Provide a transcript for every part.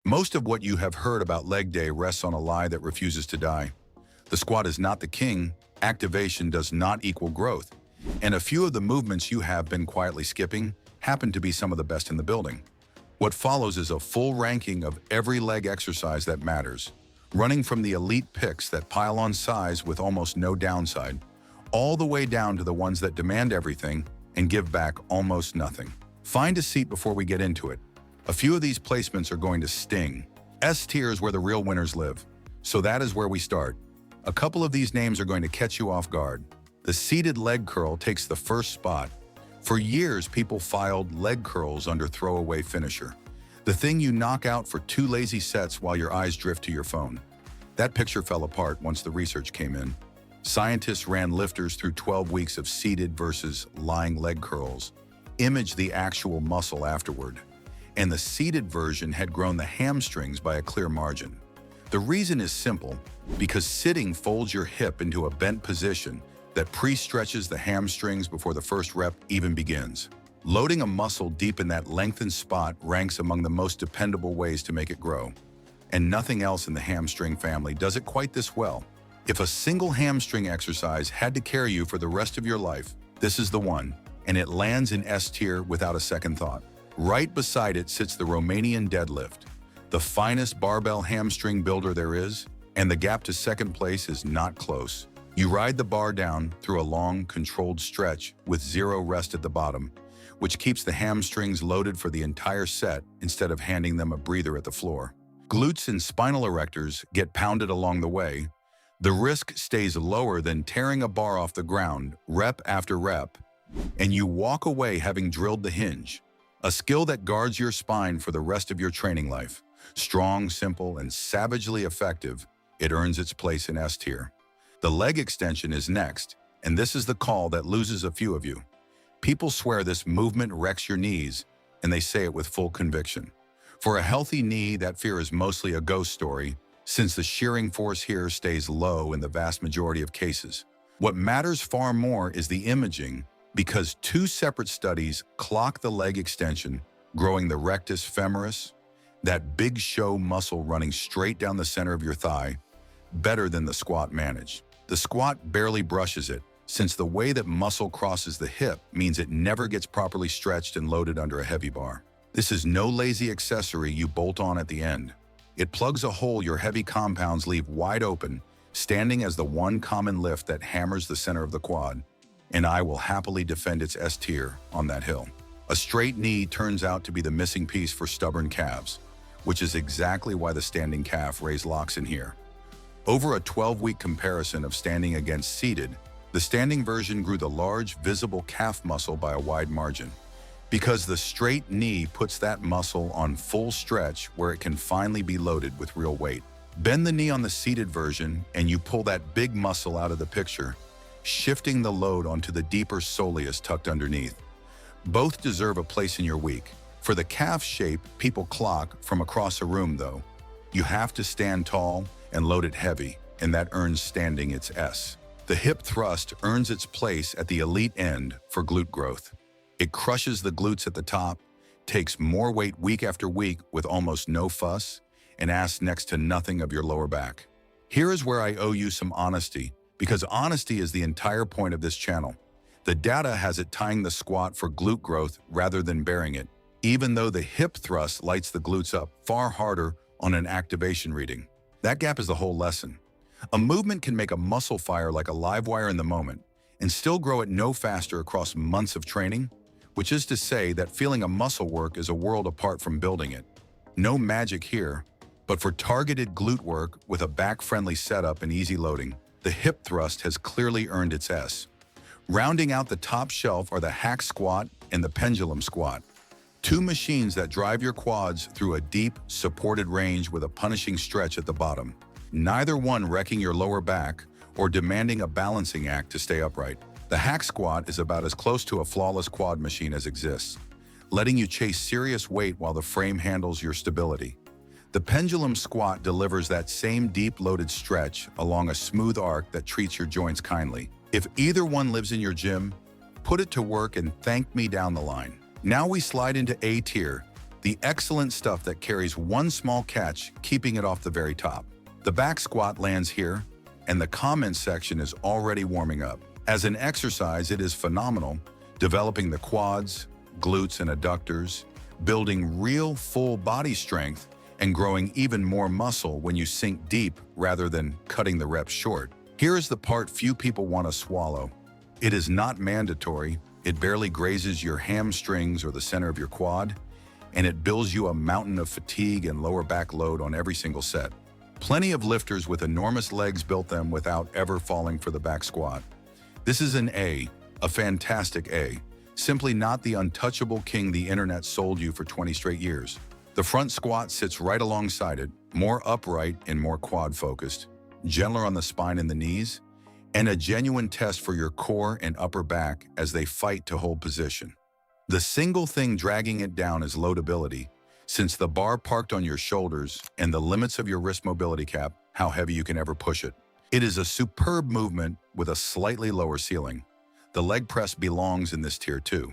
Most of what you have heard about leg day rests on a lie that refuses to die. The squat is not the king, activation does not equal growth, and a few of the movements you have been quietly skipping happen to be some of the best in the building. What follows is a full ranking of every leg exercise that matters, running from the elite picks that pile on size with almost no downside, all the way down to the ones that demand everything and give back almost nothing. Find a seat before we get into it. A few of these placements are going to sting. S tier is where the real winners live, so that is where we start. A couple of these names are going to catch you off guard. The seated leg curl takes the first spot. For years, people filed leg curls under throwaway finisher, the thing you knock out for 2 lazy sets while your eyes drift to your phone. That picture fell apart once the research came in. Scientists ran lifters through 12 weeks of seated versus lying leg curls, imaged the actual muscle afterward, and the seated version had grown the hamstrings by a clear margin. The reason is simple, because sitting folds your hip into a bent position that pre-stretches the hamstrings before the first rep even begins. Loading a muscle deep in that lengthened spot ranks among the most dependable ways to make it grow. And nothing else in the hamstring family does it quite this well. If a single hamstring exercise had to carry you for the rest of your life, this is the one, and it lands in S tier without a second thought. Right beside it sits the Romanian Deadlift, the finest barbell hamstring builder there is, and the gap to second place is not close. You ride the bar down through a long, controlled stretch with zero rest at the bottom, which keeps the hamstrings loaded for the entire set instead of handing them a breather at the floor. Glutes and spinal erectors get pounded along the way. The risk stays lower than tearing a bar off the ground, rep after rep, and you walk away having drilled the hinge, a skill that guards your spine for the rest of your training life. Strong, simple, and savagely effective, it earns its place in S tier. The leg extension is next, and this is the call that loses a few of you. People swear this movement wrecks your knees, and they say it with full conviction. For a healthy knee, that fear is mostly a ghost story, since the shearing force here stays low in the vast majority of cases. What matters far more is the imaging, because 2 separate studies clock the leg extension, growing the rectus femoris, that big show muscle running straight down the center of your thigh, better than the squat managed. The squat barely brushes it, since the way that muscle crosses the hip means it never gets properly stretched and loaded under a heavy bar. This is no lazy accessory you bolt on at the end. It plugs a hole your heavy compounds leave wide open, standing as the one common lift that hammers the center of the quad, and I will happily defend its S tier on that hill. A straight knee turns out to be the missing piece for stubborn calves, which is exactly why the standing calf raised locks in here. Over a 12-week comparison of standing against seated, the standing version grew the large, visible calf muscle by a wide margin, because the straight knee puts that muscle on full stretch where it can finally be loaded with real weight. Bend the knee on the seated version and you pull that big muscle out of the picture, shifting the load onto the deeper soleus tucked underneath. Both deserve a place in your week. For the calf shape people clock from across a room though, you have to stand tall and load it heavy, and that earns standing its S. The hip thrust earns its place at the elite end for glute growth. It crushes the glutes at the top, takes more weight week after week with almost no fuss, and asks next to nothing of your lower back. Here is where I owe you some honesty, because honesty is the entire point of this channel. The data has it tying the squat for glute growth rather than bearing it, even though the hip thrust lights the glutes up far harder on an activation reading. That gap is the whole lesson. A movement can make a muscle fire like a live wire in the moment and still grow it no faster across months of training, which is to say that feeling a muscle work is a world apart from building it. No magic here, but for targeted glute work with a back-friendly setup and easy loading, the hip thrust has clearly earned its S. Rounding out the top shelf are the hack squat and the pendulum squat, 2 machines that drive your quads through a deep, supported range with a punishing stretch at the bottom, neither one wrecking your lower back or demanding a balancing act to stay upright. The hack squat is about as close to a flawless quad machine as exists, letting you chase serious weight while the frame handles your stability. The pendulum squat delivers that same deep loaded stretch along a smooth arc that treats your joints kindly. If either one lives in your gym, put it to work and thank me down the line. Now we slide into A tier, The excellent stuff that carries one small catch, keeping it off the very top. The back squat lands here, and the comments section is already warming up. As an exercise, it is phenomenal, developing the quads, glutes, and adductors, building real full body strength, and growing even more muscle when you sink deep rather than cutting the reps short. Here is the part few people want to swallow. It is not mandatory, it barely grazes your hamstrings or the center of your quad, and it builds you a mountain of fatigue and lower back load on every single set. Plenty of lifters with enormous legs built them without ever falling for the back squat. This is an A, a fantastic A, simply not the untouchable king the internet sold you for 20 straight years. The front squat sits right alongside it, more upright and more quad-focused, gentler on the spine and the knees, and a genuine test for your core and upper back as they fight to hold position. The single thing dragging it down is loadability, since the bar parked on your shoulders and the limits of your wrist mobility cap, how heavy you can ever push it. It is a superb movement with a slightly lower ceiling. The leg press belongs in this tier too.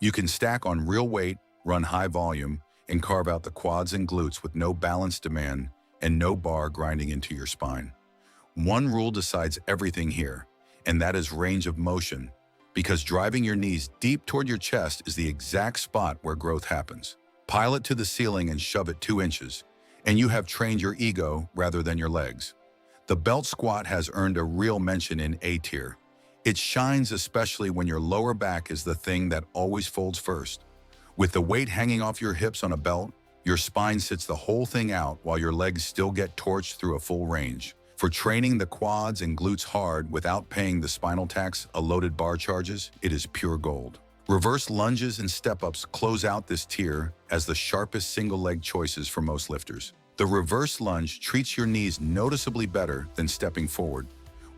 You can stack on real weight, run high volume, and carve out the quads and glutes with no balance demand and no bar grinding into your spine. One rule decides everything here, and that is range of motion, because driving your knees deep toward your chest is the exact spot where growth happens. Pile it to the ceiling and shove it 2 inches, and you have trained your ego rather than your legs. The belt squat has earned a real mention in A tier. It shines especially when your lower back is the thing that always folds first. With the weight hanging off your hips on a belt, your spine sits the whole thing out while your legs still get torched through a full range. For training the quads and glutes hard without paying the spinal tax a loaded bar charges, it is pure gold. Reverse lunges and step-ups close out this tier as the sharpest single-leg choices for most lifters. The reverse lunge treats your knees noticeably better than stepping forward,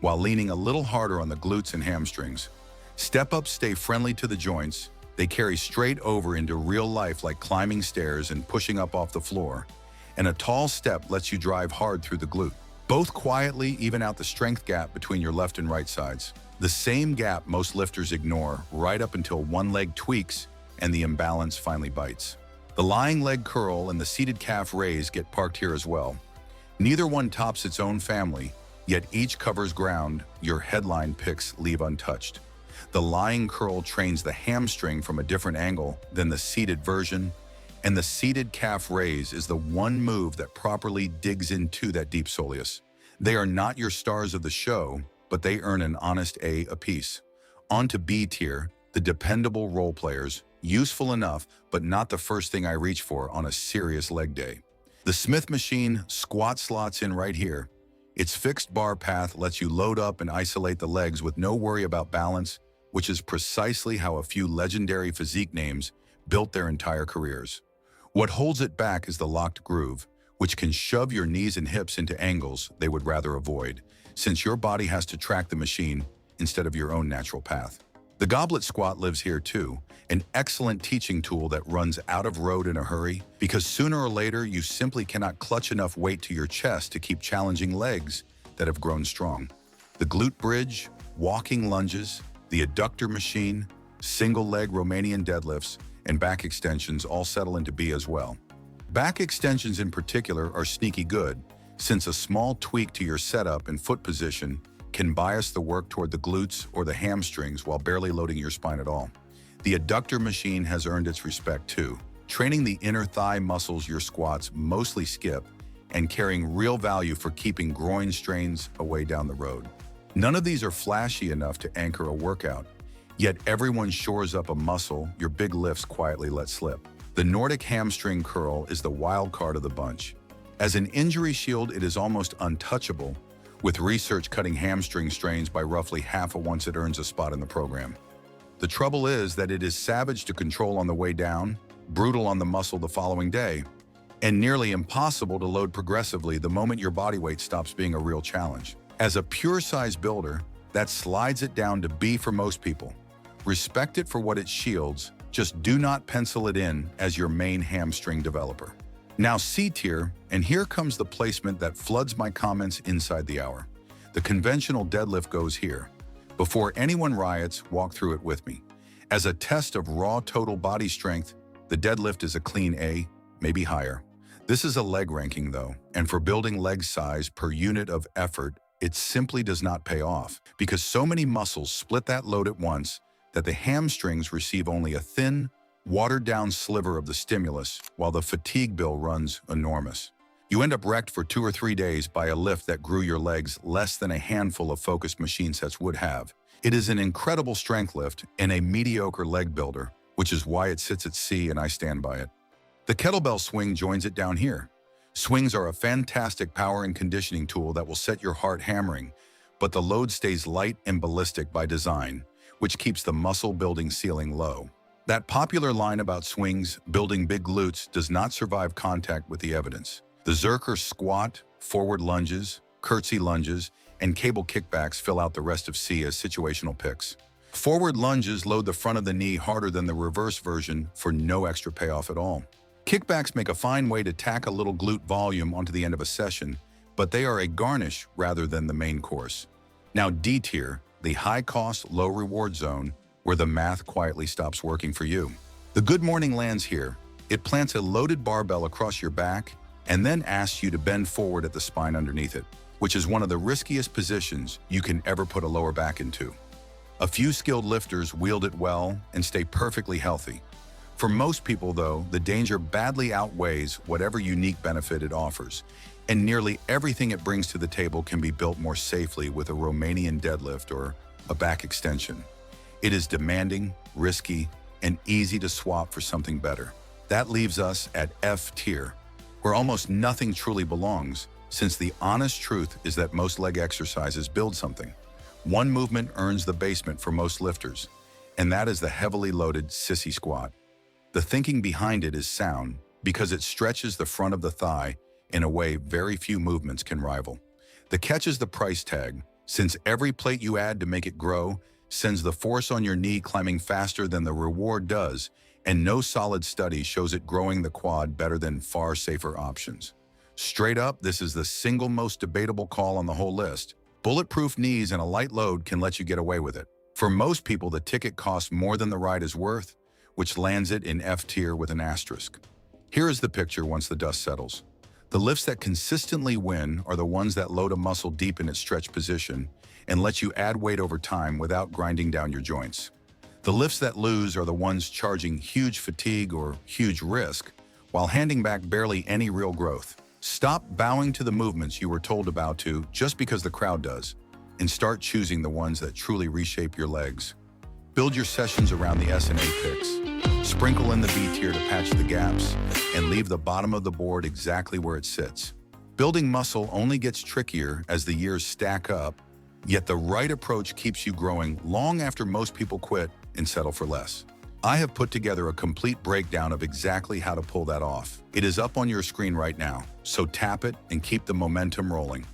while leaning a little harder on the glutes and hamstrings. Step-ups stay friendly to the joints. They carry straight over into real life like climbing stairs and pushing up off the floor. And a tall step lets you drive hard through the glute. Both quietly even out the strength gap between your left and right sides. The same gap most lifters ignore right up until one leg tweaks and the imbalance finally bites. The lying leg curl and the seated calf raise get parked here as well. Neither one tops its own family, yet each covers ground your headline picks leave untouched. The lying curl trains the hamstring from a different angle than the seated version, and the seated calf raise is the one move that properly digs into that deep soleus. They are not your stars of the show, but they earn an honest A apiece. On to B tier, the dependable role players, useful enough, but not the first thing I reach for on a serious leg day. The Smith machine squat slots in right here. Its fixed bar path lets you load up and isolate the legs with no worry about balance, which is precisely how a few legendary physique names built their entire careers. What holds it back is the locked groove, which can shove your knees and hips into angles they would rather avoid, since your body has to track the machine instead of your own natural path. The goblet squat lives here too, an excellent teaching tool that runs out of road in a hurry, because sooner or later you simply cannot clutch enough weight to your chest to keep challenging legs that have grown strong. The glute bridge, walking lunges, the adductor machine, single leg Romanian deadlifts, and back extensions all settle into B as well. Back extensions in particular are sneaky good, since a small tweak to your setup and foot position can bias the work toward the glutes or the hamstrings while barely loading your spine at all. The adductor machine has earned its respect too, training the inner thigh muscles your squats mostly skip and carrying real value for keeping groin strains away down the road. None of these are flashy enough to anchor a workout, yet everyone shores up a muscle your big lifts quietly let slip. The Nordic hamstring curl is the wild card of the bunch. As an injury shield, it is almost untouchable, with research cutting hamstring strains by roughly half once it earns a spot in the program. The trouble is that it is savage to control on the way down, brutal on the muscle the following day, and nearly impossible to load progressively the moment your body weight stops being a real challenge. As a pure size builder, that slides it down to B for most people. Respect it for what it shields, just do not pencil it in as your main hamstring developer. Now C tier, and here comes the placement that floods my comments inside the hour. The conventional deadlift goes here. Before anyone riots, walk through it with me. As a test of raw total body strength, The deadlift is a clean A, maybe higher. This is a leg ranking though, and for building leg size per unit of effort, it simply does not pay off because so many muscles split that load at once that the hamstrings receive only a thin, watered-down sliver of the stimulus while the fatigue bill runs enormous. You end up wrecked for 2 or 3 days by a lift that grew your legs less than a handful of focused machine sets would have. It is an incredible strength lift and a mediocre leg builder, which is why it sits at C and I stand by it. The kettlebell swing joins it down here. Swings are a fantastic power and conditioning tool that will set your heart hammering, but the load stays light and ballistic by design, which keeps the muscle building ceiling low. That popular line about swings building big glutes does not survive contact with the evidence. The Zerker squat, forward lunges, curtsy lunges, and cable kickbacks fill out the rest of C as situational picks. Forward lunges load the front of the knee harder than the reverse version for no extra payoff at all. Kickbacks make a fine way to tack a little glute volume onto the end of a session, but they are a garnish rather than the main course. Now D tier, the high-cost, low-reward zone, where the math quietly stops working for you. The good morning lands here. It plants a loaded barbell across your back and then asks you to bend forward at the spine underneath it, which is one of the riskiest positions you can ever put a lower back into. A few skilled lifters wield it well and stay perfectly healthy. For most people, though, the danger badly outweighs whatever unique benefit it offers, and nearly everything it brings to the table can be built more safely with a Romanian deadlift or a back extension. It is demanding, risky, and easy to swap for something better. That leaves us at F tier, where almost nothing truly belongs, since the honest truth is that most leg exercises build something. One movement earns the basement for most lifters, and that is the heavily loaded sissy squat. The thinking behind it is sound because it stretches the front of the thigh in a way very few movements can rival. The catch is the price tag, since every plate you add to make it grow sends the force on your knee climbing faster than the reward does, and no solid study shows it growing the quad better than far safer options. Straight up, this is the single most debatable call on the whole list. Bulletproof knees and a light load can let you get away with it. For most people, the ticket costs more than the ride is worth, which lands it in F tier with an asterisk. Here is the picture once the dust settles. The lifts that consistently win are the ones that load a muscle deep in its stretch position and let you add weight over time without grinding down your joints. The lifts that lose are the ones charging huge fatigue or huge risk while handing back barely any real growth. Stop bowing to the movements you were told to bow to just because the crowd does, and start choosing the ones that truly reshape your legs. Build your sessions around the S and A picks. Sprinkle in the B tier to patch the gaps, and leave the bottom of the board exactly where it sits. Building muscle only gets trickier as the years stack up, yet the right approach keeps you growing long after most people quit and settle for less. I have put together a complete breakdown of exactly how to pull that off. It is up on your screen right now, so tap it and keep the momentum rolling.